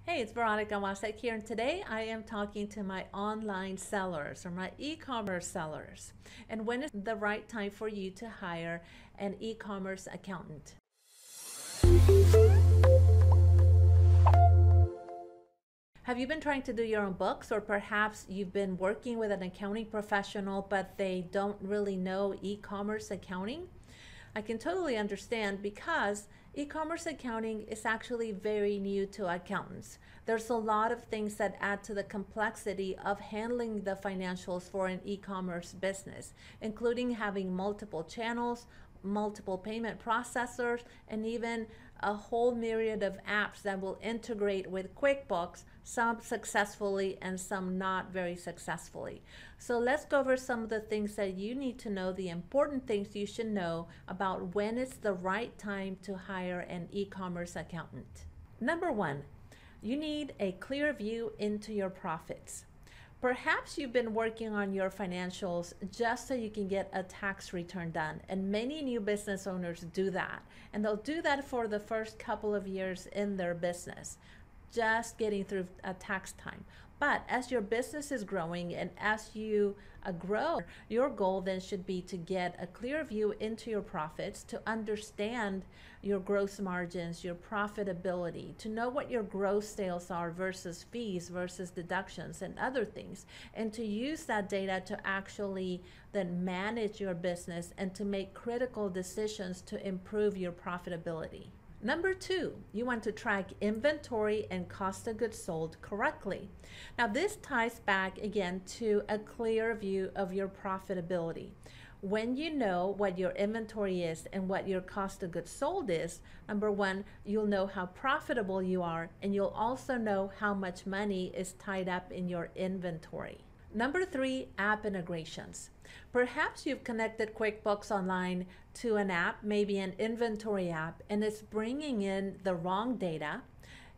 Hey, it's Veronica Wasek here, and today I am talking to my online sellers or my e-commerce sellers. And when is the right time for you to hire an e-commerce accountant? Have you been trying to do your own books, or perhaps you've been working with an accounting professional but they don't really know e-commerce accounting? I can totally understand because e-commerce accounting is actually very new to accountants. There's a lot of things that add to the complexity of handling the financials for an e-commerce business, including having multiple channels, multiple payment processors, and even a whole myriad of apps that will integrate with QuickBooks, some successfully and some not very successfully. So let's go over some of the things that you need to know, the important things you should know about when it's the right time to hire an e-commerce accountant. Number one, you need a clear view into your profits. Perhaps you've been working on your financials just so you can get a tax return done, and many new business owners do that, and they'll do that for the first couple of years in their business, just getting through a tax time. But as your business is growing and as you grow, your goal then should be to get a clear view into your profits, to understand your gross margins, your profitability, to know what your gross sales are versus fees versus deductions and other things, and to use that data to actually then manage your business and to make critical decisions to improve your profitability. Number two, you want to track inventory and cost of goods sold correctly. Now, this ties back again to a clear view of your profitability. When you know what your inventory is and what your cost of goods sold is, number one, you'll know how profitable you are, and you'll also know how much money is tied up in your inventory. Number three, app integrations. Perhaps you've connected QuickBooks Online to an app, maybe an inventory app, and it's bringing in the wrong data.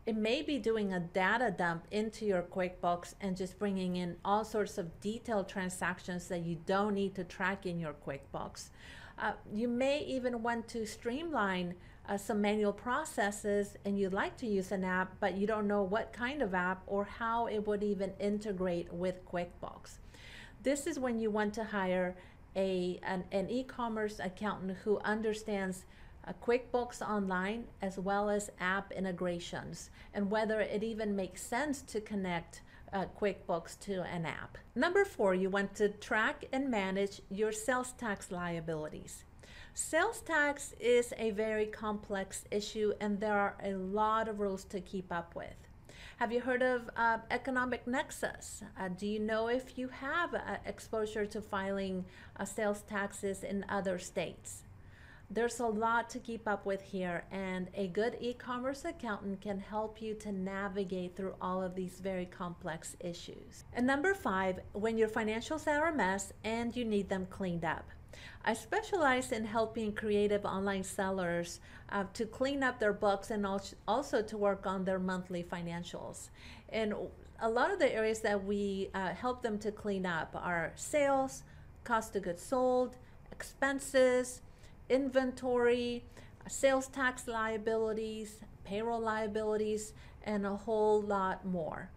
It may be doing a data dump into your QuickBooks and just bringing in all sorts of detailed transactions that you don't need to track in your QuickBooks. You may even want to streamline some manual processes, and you'd like to use an app, but you don't know what kind of app or how it would even integrate with QuickBooks. This is when you want to hire an e-commerce accountant who understands QuickBooks Online as well as app integrations, and whether it even makes sense to connect QuickBooks to an app. Number four, you want to track and manage your sales tax liabilities. Sales tax is a very complex issue, and there are a lot of rules to keep up with. Have you heard of economic nexus? Do you know if you have exposure to filing sales taxes in other states? There's a lot to keep up with here, and a good e-commerce accountant can help you to navigate through all of these very complex issues. And number five, when your financials are a mess and you need them cleaned up. I specialize in helping creative online sellers to clean up their books and also to work on their monthly financials. And a lot of the areas that we help them to clean up are sales, cost of goods sold, expenses, inventory, sales tax liabilities, payroll liabilities, and a whole lot more.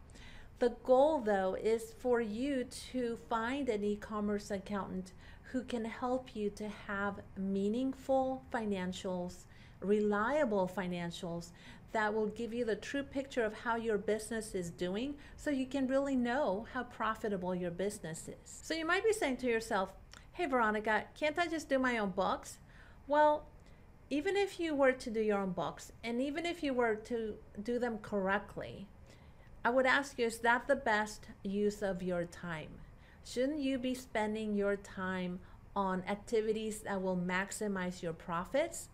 The goal, though, is for you to find an e-commerce accountant who can help you to have meaningful financials, reliable financials that will give you the true picture of how your business is doing, so you can really know how profitable your business is. So you might be saying to yourself, hey Veronica, can't I just do my own books? Well, even if you were to do your own books, and even if you were to do them correctly, I would ask you, is that the best use of your time? Shouldn't you be spending your time on activities that will maximize your profits?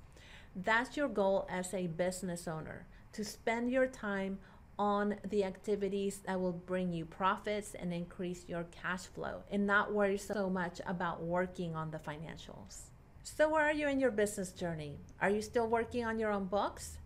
That's your goal as a business owner, to spend your time on the activities that will bring you profits and increase your cash flow, and not worry so much about working on the financials. So where are you in your business journey? Are you still working on your own books?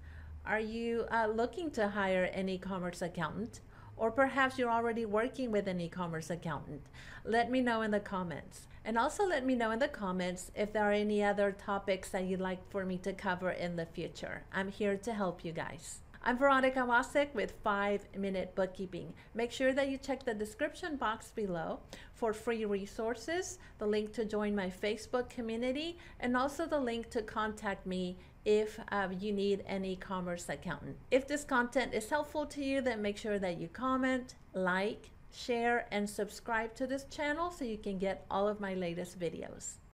Are you looking to hire an e-commerce accountant? Or perhaps you're already working with an e-commerce accountant. Let me know in the comments. And also let me know in the comments if there are any other topics that you'd like for me to cover in the future. I'm here to help you guys. I'm Veronica Wasik with 5-Minute Bookkeeping. Make sure that you check the description box below for free resources, the link to join my Facebook community, and also the link to contact me if you need an e-commerce accountant. If this content is helpful to you, then make sure that you comment, like, share, and subscribe to this channel so you can get all of my latest videos.